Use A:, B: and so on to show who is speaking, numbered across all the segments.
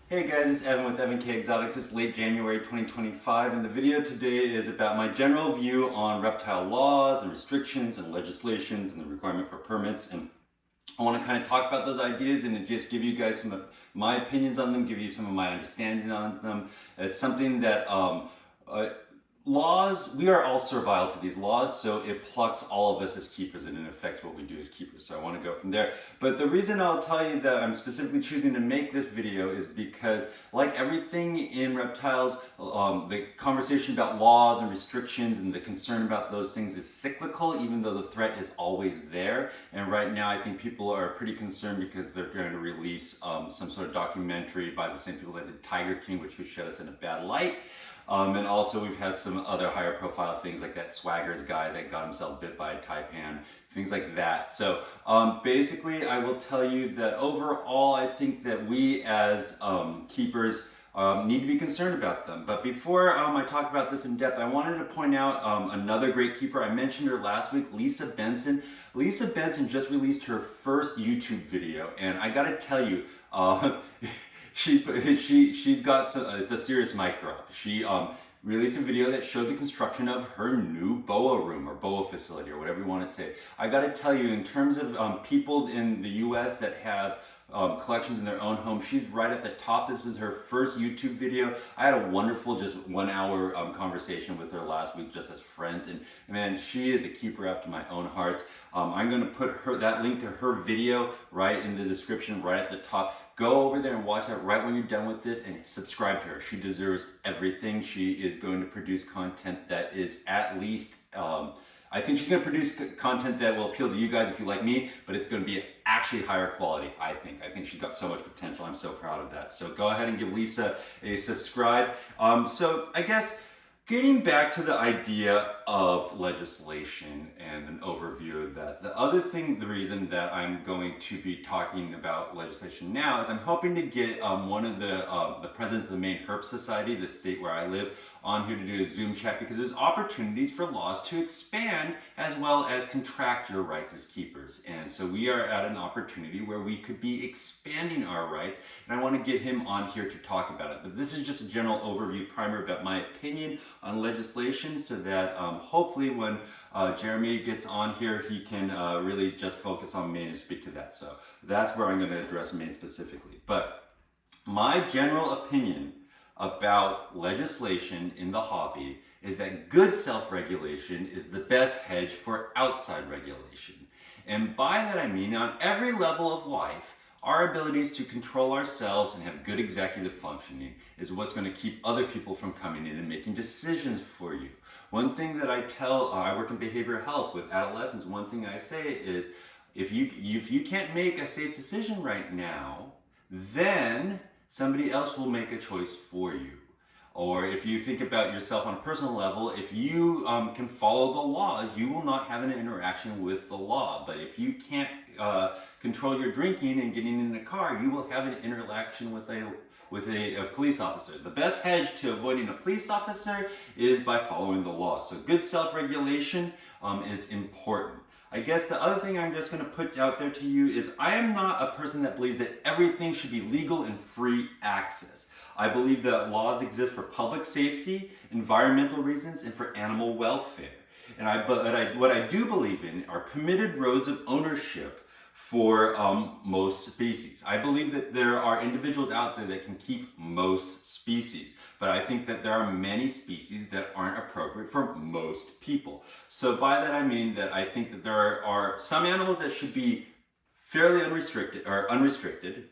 A: Hey guys, it's Evan with Evan K Exotics. It's late January 2025 and the video today is about my general view on reptile laws and restrictions and legislations and the requirement for permits. And I want to kind of talk about those ideas and just give you guys some of my opinions on them, give you some of my understanding on them. It's something that laws, we are all servile to these laws, so it plucks all of us as keepers and it affects what we do as keepers. So I want to go from there. But the reason I'll tell you that I'm specifically choosing to make this video is because, like everything in reptiles, the conversation about laws and restrictions and the concern about those things is cyclical, even though the threat is always there. And right now I think people are pretty concerned because they're going to release some sort of documentary by the same people that did Tiger King, which could shed us in a bad light. And also we've had some other higher profile things like that Swaggers guy that got himself bit by a taipan, things like that. So basically I will tell you that overall I think that we as keepers need to be concerned about them. But before I talk about this in depth, I wanted to point out another great keeper. I mentioned her last week, Lisa Benson. Lisa Benson just released her first YouTube video, and I gotta tell you, she's got some, it's a serious mic drop. She released a video that showed the construction of her new boa room or boa facility or whatever you want to say. I got to tell you, in terms of people in the U.S. that have collections in their own home, she's right at the top. This is her first YouTube video. I had a wonderful just 1 hour conversation with her last week just as friends, and man, she is a keeper after my own heart. I'm going to put that link to her video right in the description, right at the top. Go over there and watch that right when you're done with this and subscribe to her. She deserves everything. She is going to produce content that is at least, I think she's going to produce content that will appeal to you guys if you like me, but it's going to be actually higher quality, I think. I think she's got so much potential. I'm so proud of that. So go ahead and give Lisa a subscribe. So I guess getting back to the idea of legislation and an overview of that, the reason that I'm going to be talking about legislation now is I'm hoping to get one of the presidents of the Maine Herp Society, the state where I live, on here to do a Zoom chat, because there's opportunities for laws to expand as well as contract your rights as keepers. And so we are at an opportunity where we could be expanding our rights, and I want to get him on here to talk about it. But this is just a general overview primer about my opinion on legislation, so that hopefully when Jeremy gets on here, he can really just focus on Maine and speak to that. So that's where I'm going to address Maine specifically. But my general opinion about legislation in the hobby is that good self-regulation is the best hedge for outside regulation. And by that I mean, on every level of life, our abilities to control ourselves and have good executive functioning is what's going to keep other people from coming in and making decisions for you. One thing that I tell, I work in behavioral health with adolescents, one thing I say is, if you can't make a safe decision right now, then somebody else will make a choice for you. Or if you think about yourself on a personal level, if you can follow the laws, you will not have an interaction with the law. But if you can't control your drinking and getting in a car, you will have an interaction with a police officer. The best hedge to avoiding a police officer is by following the law. So good self-regulation is important. I guess the other thing I'm just going to put out there to you is I am not a person that believes that everything should be legal and free access. I believe that laws exist for public safety, environmental reasons, and for animal welfare. And what I do believe in are permitted roads of ownership for most species. I believe that there are individuals out there that can keep most species, but I think that there are many species that aren't appropriate for most people. So by that I mean that I think that there are some animals that should be fairly unrestricted,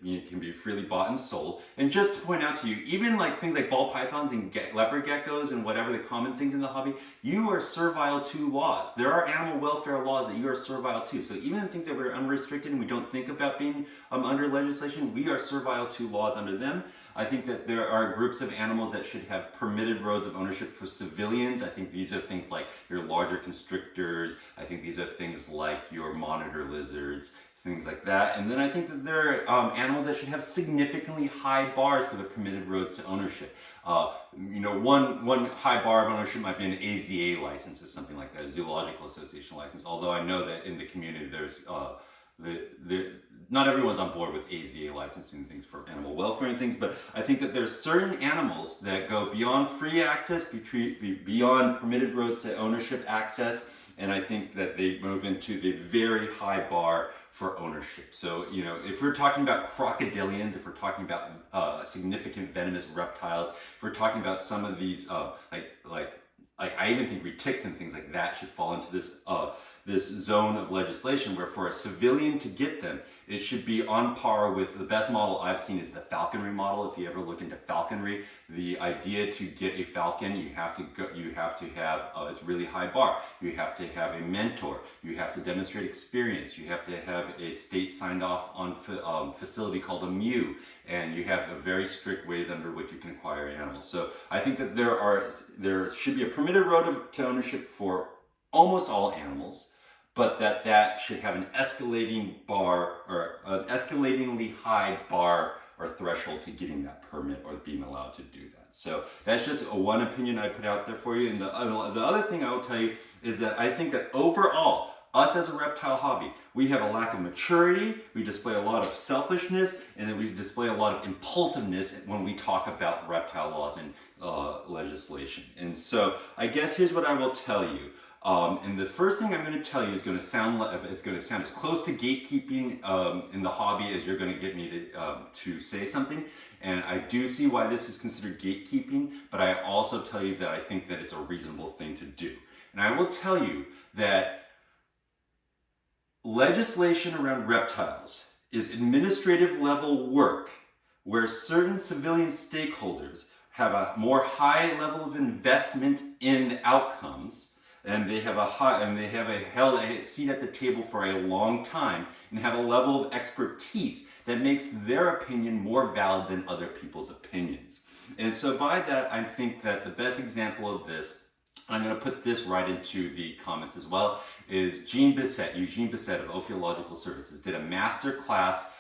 A: it can be freely bought and sold. And just to point out to you, even like things like ball pythons and leopard geckos and whatever the common things in the hobby, you are servile to laws. There are animal welfare laws that you are servile to. So even the things that we're unrestricted and we don't think about being under legislation, we are servile to laws under them. I think that there are groups of animals that should have permitted roads of ownership for civilians. I think these are things like your larger constrictors. I think these are things like your monitor lizards, things like that. And then I think that there are animals that should have significantly high bars for the permitted roads to ownership. One high bar of ownership might be an AZA license or something like that, a zoological association license. Although I know that in the community there's not everyone's on board with AZA licensing things for animal welfare and things, but I think that there's certain animals that go beyond free access, beyond permitted roads to ownership access, and I think that they move into the very high bar for ownership. So, you know, if we're talking about crocodilians, if we're talking about significant venomous reptiles, if we're talking about some of these, like I even think retics and things like that should fall into this zone of legislation where for a civilian to get them, it should be on par with the best model I've seen is the falconry model. If you ever look into falconry, the idea to get a falcon, you have to have it's really high bar. You have to have a mentor. You have to demonstrate experience. You have to have a state signed off on facility called a MEW, and you have a very strict ways under which you can acquire animals. So I think that there should be a permitted road to ownership for almost all animals, but that should have an escalating bar or an escalatingly high bar or threshold to getting that permit or being allowed to do that. So that's just one opinion I put out there for you. And the other thing I will tell you is that I think that overall, us as a reptile hobby, we have a lack of maturity, we display a lot of selfishness, and then we display a lot of impulsiveness when we talk about reptile laws and legislation. And so I guess here's what I will tell you. And the first thing I'm going to tell you is going to sound as close to gatekeeping in the hobby as you're going to get me to say something. And I do see why this is considered gatekeeping, but I also tell you that I think that it's a reasonable thing to do. And I will tell you that legislation around reptiles is administrative level work where certain civilian stakeholders have a more high level of investment in the outcomes, and they have held a seat at the table for a long time and have a level of expertise that makes their opinion more valid than other people's opinions. And so by that, I think that the best example of this, I'm going to put this right into the comments as well, is Eugene Bessette of Ophiological Services did a master class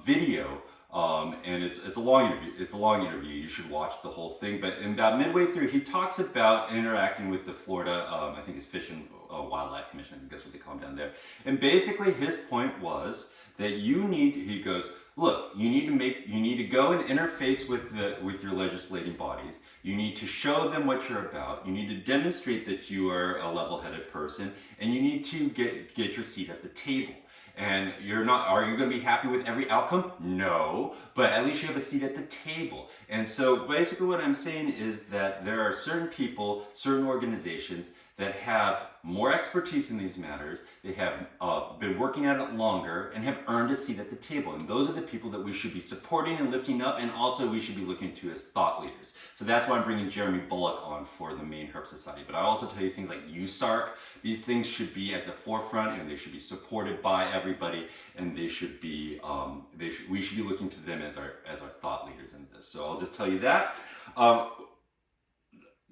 A: video. And it's a long interview. It's a long interview. You should watch the whole thing. But in about midway through, he talks about interacting with the Florida, I think it's Fish and Wildlife Commission. I think that's what they call them down there. And basically, his point was that he goes, look, you need to go and interface with your legislating bodies. You need to show them what you're about. You need to demonstrate that you are a level-headed person, and you need to get your seat at the table. And are you going to be happy with every outcome? No, but at least you have a seat at the table. And so basically what I'm saying is that there are certain people, certain organizations that have more expertise in these matters. They have been working at it longer and have earned a seat at the table. And those are the people that we should be supporting and lifting up, and also we should be looking to as thought leaders. So that's why I'm bringing Jeremy Bullock on for the Maine Herp Society. But I also tell you things like USARC. These things should be at the forefront, and they should be supported by everybody, and they should be we should be looking to them as our thought leaders in this. So I'll just tell you that.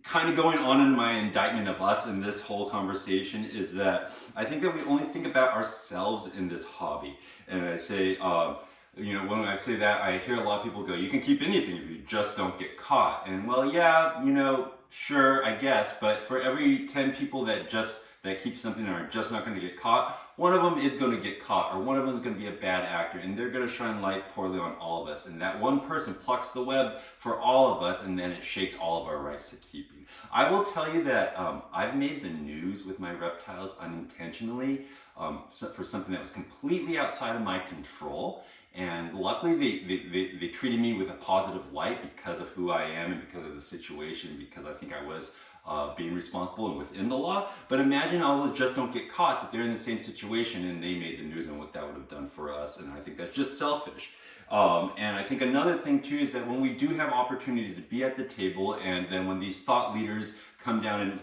A: Kind of going on in my indictment of us in this whole conversation is that I think that we only think about ourselves in this hobby. And I say, when I say that, I hear a lot of people go, you can keep anything if you just don't get caught. And well, yeah, sure, I guess, but for every 10 people that keep something and are just not going to get caught, one of them is going to get caught, or one of them is going to be a bad actor, and they're going to shine light poorly on all of us. And that one person plucks the web for all of us, and then it shakes all of our rights to keeping. I will tell you that I've made the news with my reptiles unintentionally for something that was completely outside of my control. And luckily they treated me with a positive light because of who I am and because of the situation, because I think I was being responsible and within the law. But imagine all those just don't get caught, that they're in the same situation and they made the news and what that would have done for us. And I think that's just selfish. And I think another thing too is that when we do have opportunities to be at the table, and then when these thought leaders come down and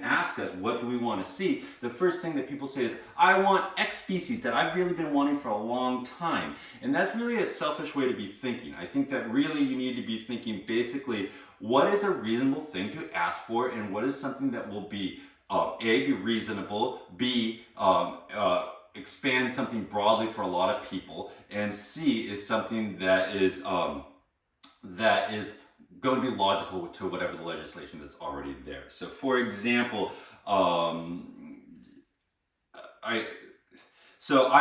A: ask us, what do we want to see? The first thing that people say is, I want X species that I've really been wanting for a long time. And that's really a selfish way to be thinking. I think that really you need to be thinking basically, what is a reasonable thing to ask for, and what is something that will be, A, be reasonable, B, expand something broadly for a lot of people, and C is something that is going to be logical to whatever the legislation that's already there. So for example, I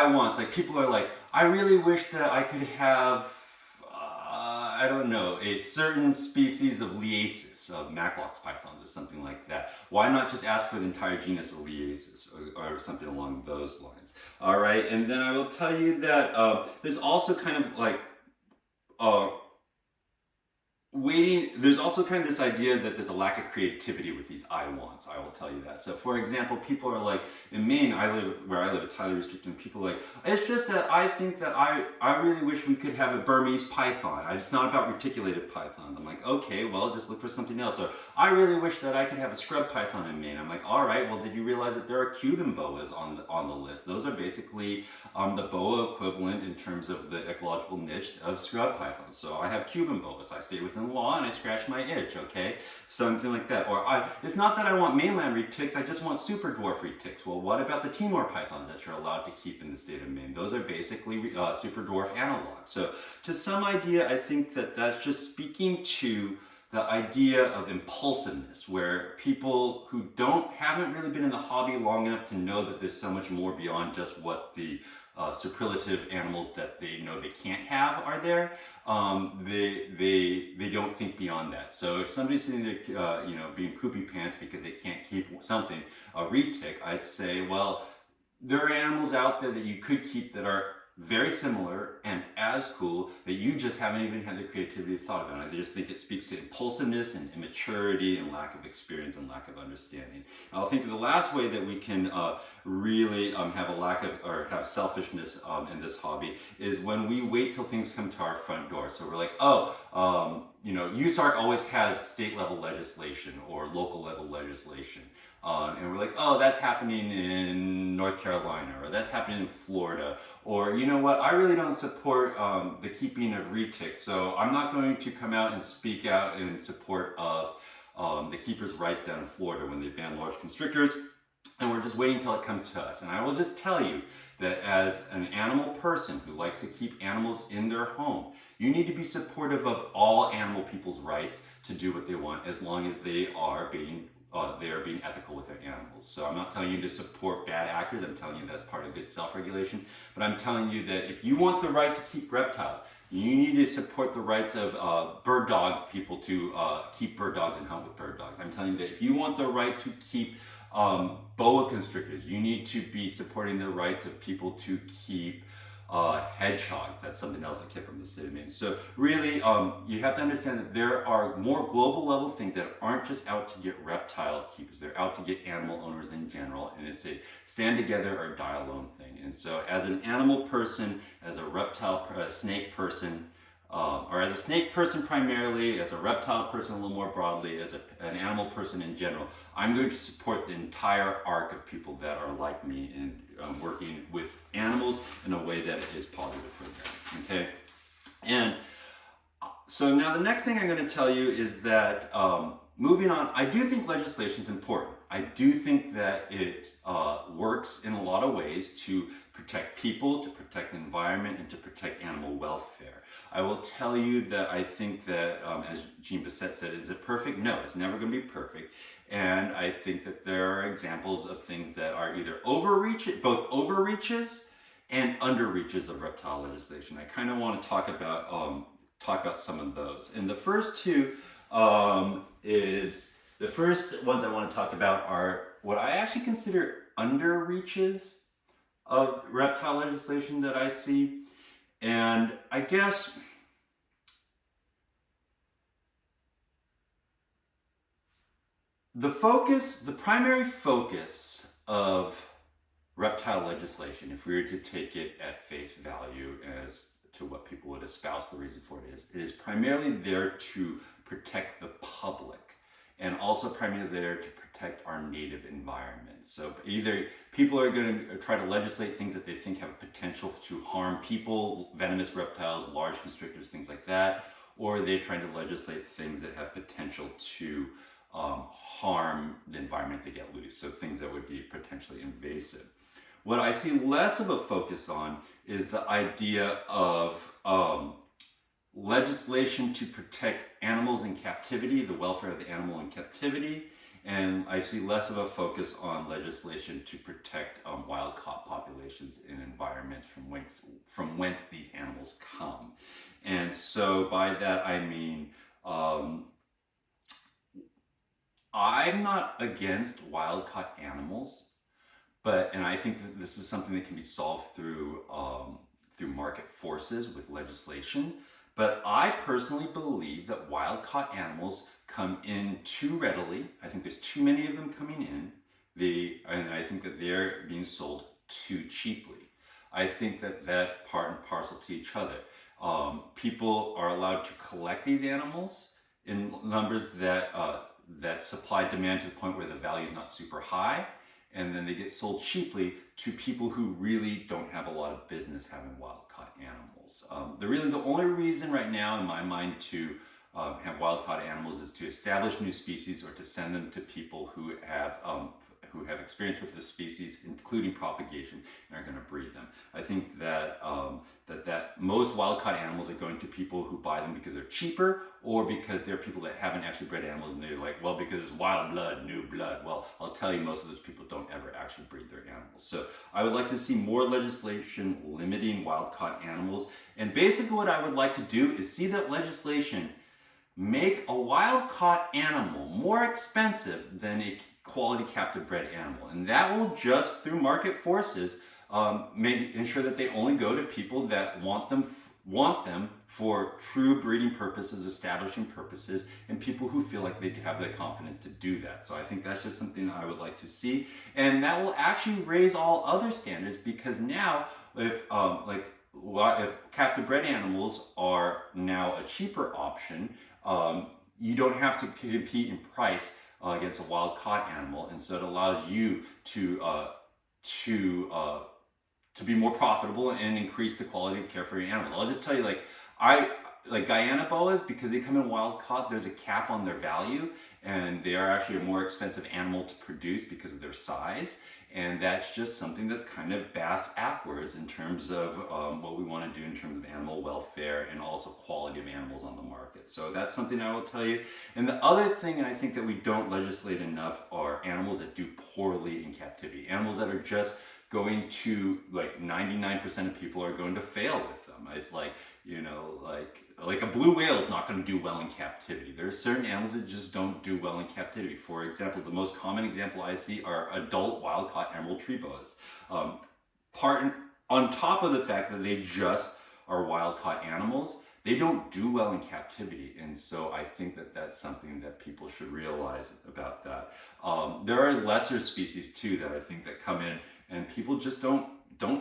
A: want, like, people are like, I really wish that I could have, I don't know, a certain species of Liasis, of Maclox pythons or something like that. Why not just ask for the entire genus of Liasis or something along those lines? All right, and then I will tell you that there's also kind of like there's also kind of this idea that there's a lack of creativity with these I wants. I will tell you that. So for example, people are like, in Maine, where I live, it's highly restricted, and people are like, it's just that I think that I really wish we could have a Burmese python. It's not about reticulated pythons. I'm like, okay, well, just look for something else. Or I really wish that I could have a scrub python in Maine. I'm like, all right, well, did you realize that there are Cuban boas on the list? Those are basically the boa equivalent in terms of the ecological niche of scrub pythons. So I have Cuban boas. I stay within the law and I scratch my itch, okay? Something like that. Or it's not that I want mainland retics, I just want super dwarf retics. Well, what about the Timor pythons that you're allowed to keep in the state of Maine? Those are basically super dwarf analogs. So to some idea, I think that that's just speaking to the idea of impulsiveness, where people who haven't really been in the hobby long enough to know that there's so much more beyond just what the superlative animals that they know they can't have are there. They don't think beyond that. So if somebody's sitting there, being poopy pants because they can't keep something, a retic, I'd say, well, there are animals out there that you could keep that are very similar and as cool that you just haven't even had the creativity to thought about it. I just think it speaks to impulsiveness and immaturity and lack of experience and lack of understanding. And I think the last way that we can really have a lack of, or have selfishness in this hobby is when we wait till things come to our front door. So we're like, USARC always has state level legislation or local level legislation. And we're like, oh, that's happening in North Carolina, or that's happening in Florida, or you know what, I really don't support the keeping of retics, so I'm not going to come out and speak out in support of the keepers' rights down in Florida when they ban large constrictors, and we're just waiting until it comes to us. And I will just tell you that as an animal person who likes to keep animals in their home, you need to be supportive of all animal people's rights to do what they want, as long as they are being ethical with their animals. So I'm not telling you to support bad actors, I'm telling you that's part of good self-regulation, but I'm telling you that if you want the right to keep Reptile, you need to support the rights of bird dog people to keep bird dogs and hunt with bird dogs. I'm telling you that if you want the right to keep boa constrictors, you need to be supporting the rights of people to keep hedgehogs. That's something else I kept from the state of Maine. So really, you have to understand that there are more global level things that aren't just out to get reptile keepers. They're out to get animal owners in general, and it's a stand together or die alone thing. And so as an animal person, as a snake person, or as a snake person primarily, as a reptile person a little more broadly, as an animal person in general, I'm going to support the entire arc of people that are like me in working with animals in a way that is positive for them, okay? And so now the next thing I'm going to tell you is that, moving on, I do think legislation is important. I do think that it works in a lot of ways to protect people, to protect the environment, and to protect animal welfare. I will tell you that I think that, as Eugene Bessette said, is it perfect? No, it's never going to be perfect. And I think that there are examples of things that are either both overreaches and underreaches of reptile legislation. I kind of want to talk about some of those. And the first two the first ones I want to talk about are what I actually consider underreaches of reptile legislation that I see. And I guess the primary focus of reptile legislation, if we were to take it at face value as to what people would espouse the reason for it is primarily there to protect the public, and also primarily there to protect our native environment. So either people are going to try to legislate things that they think have potential to harm people, venomous reptiles, large constrictors, things like that, or they're trying to legislate things that have potential to harm the environment if they get loose, so things that would be potentially invasive. What I see less of a focus on is the idea of legislation to protect animals in captivity, the welfare of the animal in captivity, and I see less of a focus on legislation to protect wild-caught populations in environments from whence these animals come. And so by that I mean, I'm not against wild-caught animals, and I think that this is something that can be solved through market forces with legislation. But I personally believe that wild-caught animals come in too readily. I think there's too many of them coming in. And I think that they're being sold too cheaply. I think that that's part and parcel to each other. People are allowed to collect these animals in numbers that supply demand to the point where the value is not super high, and then they get sold cheaply to people who really don't have a lot of business having wild-caught animals. The only reason right now in my mind to have wild-caught animals is to establish new species or to send them to people who have experience with the species, including propagation, and are going to breed them. I think that that most wild-caught animals are going to people who buy them because they're cheaper, or because they're people that haven't actually bred animals and they're like, well, because it's wild blood, new blood. Well, I'll tell you, most of those people don't ever actually breed their animals. So I would like to see more legislation limiting wild-caught animals. And basically what I would like to do is see that legislation make a wild-caught animal more expensive than a quality captive bred animal. And that will just, through market forces, ensure that they only go to people that want them for true breeding purposes, establishing purposes, and people who feel like they have the confidence to do that. So I think that's just something that I would like to see. And that will actually raise all other standards, because now if captive bred animals are now a cheaper option, you don't have to compete in price against a wild-caught animal, and so it allows you to be more profitable and increase the quality of care for your animal. I'll just tell you, like Guyana boas, because they come in wild-caught, there's a cap on their value, and they are actually a more expensive animal to produce because of their size. And that's just something that's kind of backwards in terms of what we want to do in terms of animal welfare and also quality of animals on the market. So that's something I will tell you. And the other thing I think that we don't legislate enough are animals that do poorly in captivity. Animals that are just going to, like 99% of people are going to fail with them. It's like, like a blue whale is not going to do well in captivity. There are certain animals that just don't do well in captivity. For example, the most common example I see are adult wild-caught emerald tree boas. On top of the fact that they just are wild-caught animals, they don't do well in captivity. And so I think that that's something that people should realize about that. There are lesser species too that I think that come in, and people just don't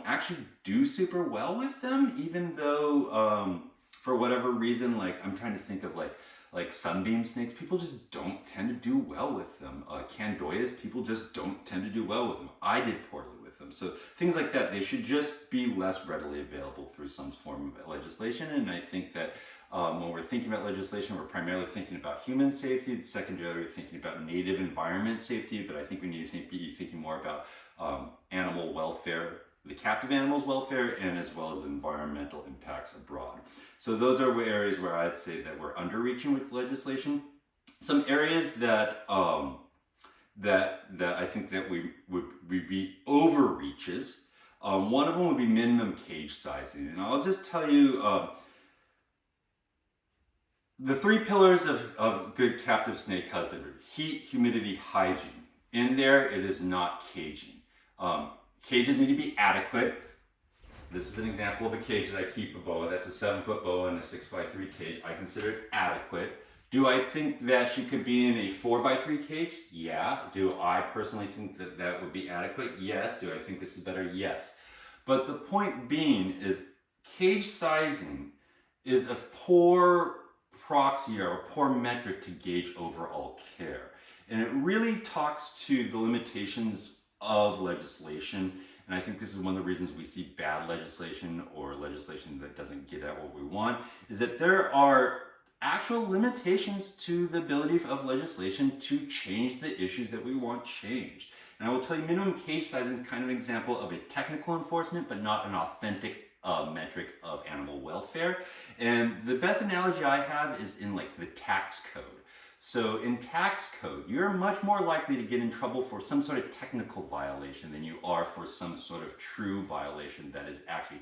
A: actually do super well with them, even though for whatever reason, like I'm trying to think of like sunbeam snakes, people just don't tend to do well with them. Candoias, people just don't tend to do well with them. I did poorly with them. So things like that, they should just be less readily available through some form of legislation. And I think that when we're thinking about legislation, we're primarily thinking about human safety, secondarily thinking about native environment safety, but I think we need to be thinking more about animal welfare, the captive animals' welfare, and as well as the environmental impacts abroad. So those are areas where I'd say that we're underreaching with legislation. Some areas that that I think that we would be overreaches. One of them would be minimum cage sizing, and I'll just tell you the three pillars of good captive snake husbandry: heat, humidity, hygiene. In there, it is not caging. Cages need to be adequate. This is an example of a cage that I keep a boa. That's a 7-foot boa in a 6x3 cage. I consider it adequate. Do I think that she could be in a 4x3 cage? Yeah. Do I personally think that that would be adequate? Yes. Do I think this is better? Yes. But the point being is cage sizing is a poor proxy or a poor metric to gauge overall care. And it really talks to the limitations of legislation, and I think this is one of the reasons we see bad legislation or legislation that doesn't get at what we want, is that there are actual limitations to the ability of legislation to change the issues that we want changed. And I will tell you, minimum cage size is kind of an example of a technical enforcement, but not an authentic metric of animal welfare. And the best analogy I have is in like the tax code. So in tax code, you're much more likely to get in trouble for some sort of technical violation than you are for some sort of true violation that is actually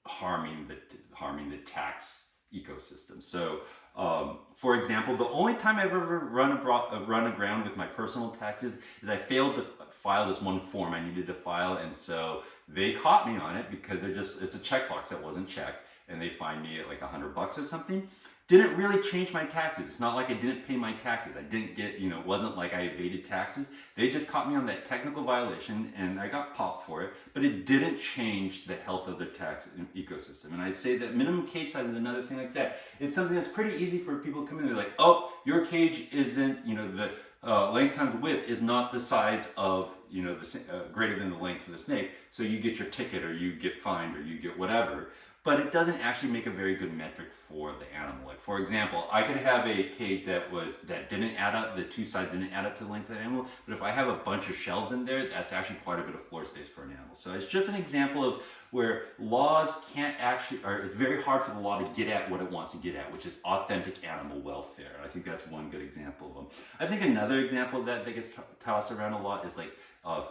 A: harming the tax ecosystem. So, for example, the only time I've ever run aground with my personal taxes is I failed to file this one form I needed to file, and so they caught me on it because it's a checkbox that wasn't checked, and they fined me at like $100 or something. Didn't really change my taxes. It's not like I didn't pay my taxes. I didn't get, it wasn't like I evaded taxes. They just caught me on that technical violation and I got popped for it, but it didn't change the health of the tax ecosystem. And I say that minimum cage size is another thing like that. It's something that's pretty easy for people to come in. They're like, oh, your cage isn't, the length times width is not the size of, greater than the length of the snake. So you get your ticket or you get fined or you get whatever. But it doesn't actually make a very good metric for the animal. Like, for example, I could have a cage that didn't add up, the two sides didn't add up to the length of the animal, but if I have a bunch of shelves in there, that's actually quite a bit of floor space for an animal. So it's just an example of where laws can't actually, or it's very hard for the law to get at what it wants to get at, which is authentic animal welfare. I think that's one good example of them. I think another example that gets tossed around a lot is like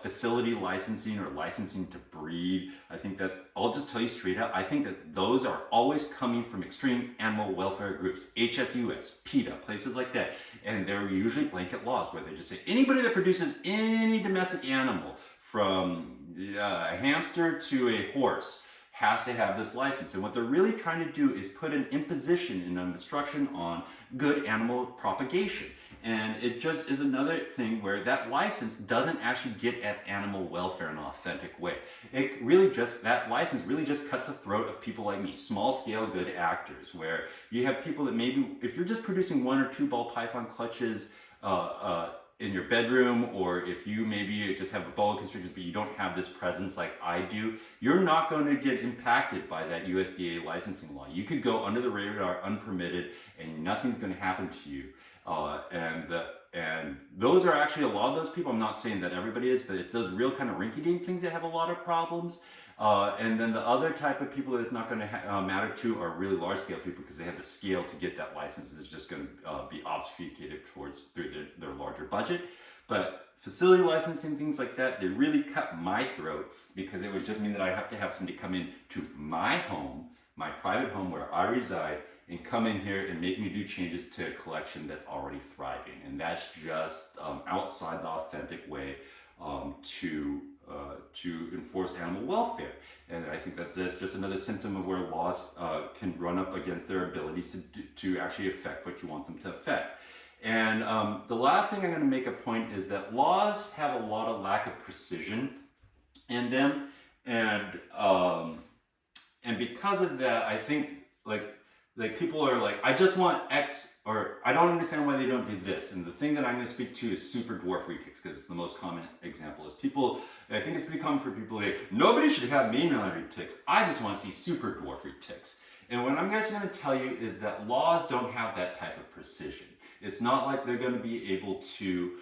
A: facility licensing or licensing to breed. I think that, I'll just tell you straight out, I think that those are always coming from extreme animal welfare groups, HSUS, PETA, places like that. And they're usually blanket laws where they just say anybody that produces any domestic animal, from a hamster to a horse, has to have this license. And what they're really trying to do is put an imposition and an obstruction on good animal propagation. And it just is another thing where that license doesn't actually get at animal welfare in an authentic way. That license really just cuts the throat of people like me, small scale good actors, where you have people that maybe, if you're just producing 1 or 2 ball python clutches in your bedroom, or if you maybe just have a boa constrictors but you don't have this presence like I do, you're not going to get impacted by that USDA licensing law. You could go under the radar unpermitted and nothing's going to happen to you. And those are actually a lot of those people. I'm not saying that everybody is, but it's those real kind of rinky-dink things that have a lot of problems. And then the other type of people that it's not going to matter to are really large-scale people, because they have the scale to get that license. It's just going to be obfuscated through their larger budget. But facility licensing, things like that, they really cut my throat, because it would just mean that I have to have somebody come in to my home, my private home where I reside, and come in here and make me do changes to a collection that's already thriving. And that's just outside the authentic way to enforce animal welfare. And I think that's just another symptom of where laws can run up against their abilities to actually affect what you want them to affect. And the last thing I'm going to make a point is that laws have a lot of lack of precision in them. And because of that, I think like people are like, I just want X, or I don't understand why they don't do this. And the thing that I'm going to speak to is super dwarf retics, because it's the most common example. Is people, I think it's pretty common for people like, nobody should have mainline retics. I just want to see super dwarf retics. And what I'm just going to tell you is that laws don't have that type of precision. It's not like they're going to be able to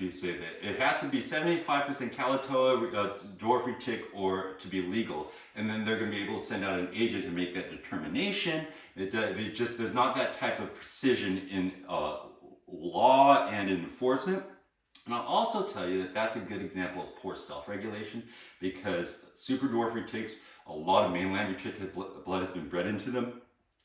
A: say that it has to be 75% Calicoa dwarf retic or to be legal, and then they're going to be able to send out an agent and make that determination. There's not that type of precision in law and in enforcement. And I'll also tell you that that's a good example of poor self-regulation, because super dwarf retics, a lot of mainland retic blood has been bred into them,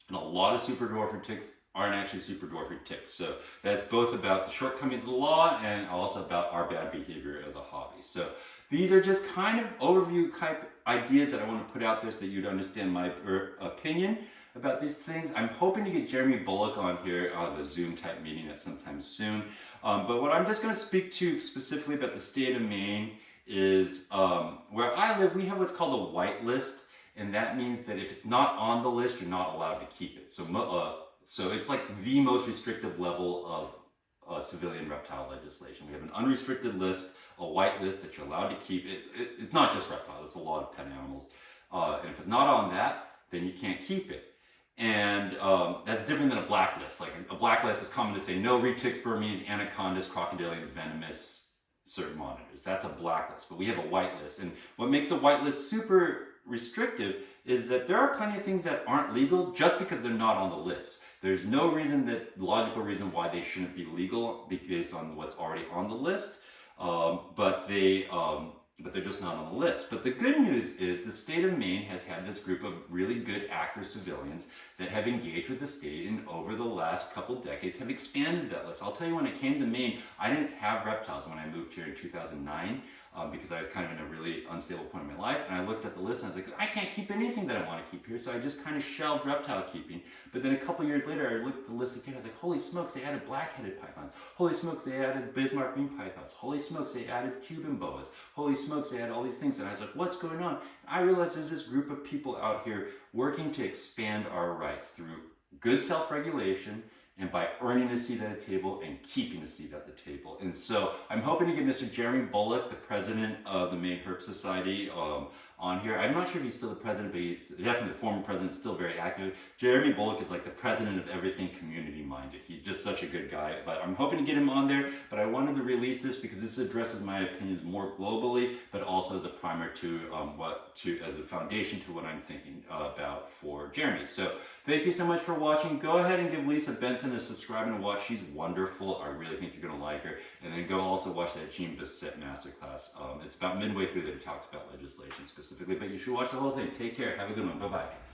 A: and a lot of super dwarf retics aren't actually super dwarf retics. So that's both about the shortcomings of the law and also about our bad behavior as a hobby. So these are just kind of overview type ideas that I want to put out there so that you'd understand my opinion about these things. I'm hoping to get Jeremy Bullock on here on the Zoom type meeting at sometime soon. But what I'm just going to speak to specifically about the state of Maine is where I live, we have what's called a white list. And that means that if it's not on the list, you're not allowed to keep it. So it's like the most restrictive level of civilian reptile legislation. We have an unrestricted list, a white list that you're allowed to keep. It's not just reptiles, it's a lot of pet animals. And if it's not on that, then you can't keep it. And that's different than a blacklist. Like a blacklist is common to say no retics, Burmese, anacondas, crocodilians, venomous, certain monitors. That's a blacklist. But we have a white list. And what makes a white list super restrictive is that there are plenty of things that aren't legal just because they're not on the list. There's no logical reason why they shouldn't be legal based on what's already on the list, but they're just not on the list. But the good news is the state of Maine has had this group of really good active civilians that have engaged with the state and over the last couple decades have expanded that list. I'll tell you, when it came to Maine, I didn't have reptiles when I moved here in 2009 because I was kind of in a really unstable point in my life, and I looked at the list and I was like, I can't keep anything that I want to keep here, so I just kind of shelved reptile keeping. But then a couple years later, I looked at the list again, I was like, holy smokes, they added black-headed pythons. Holy smokes, they added Bismarck green pythons. Holy smokes, they added Cuban boas. Holy smokes, they had all these things. And I was like, what's going on? I realized there's this group of people out here working to expand our rights through good self-regulation and by earning a seat at a table and keeping a seat at the table. And so I'm hoping to get Mr. Jeremy Bullock, the president of the Maine Herp Society, on here. I'm not sure if he's still the president, but he's definitely the former president, still very active. Jeremy Bullock is like the president of everything community minded. He's just such a good guy, but I'm hoping to get him on there. But I wanted to release this because this addresses my opinions more globally, but also as a primer to as a foundation to what I'm thinking about for Jeremy. So thank you so much for watching. Go ahead and give Lisa Benson a subscribe and a watch. She's wonderful. I really think you're gonna like her. And then go also watch that Eugene Bessette masterclass. It's about midway through that he talks about legislation specifically, but you should watch the whole thing. Take care. Have a good one. Bye-bye.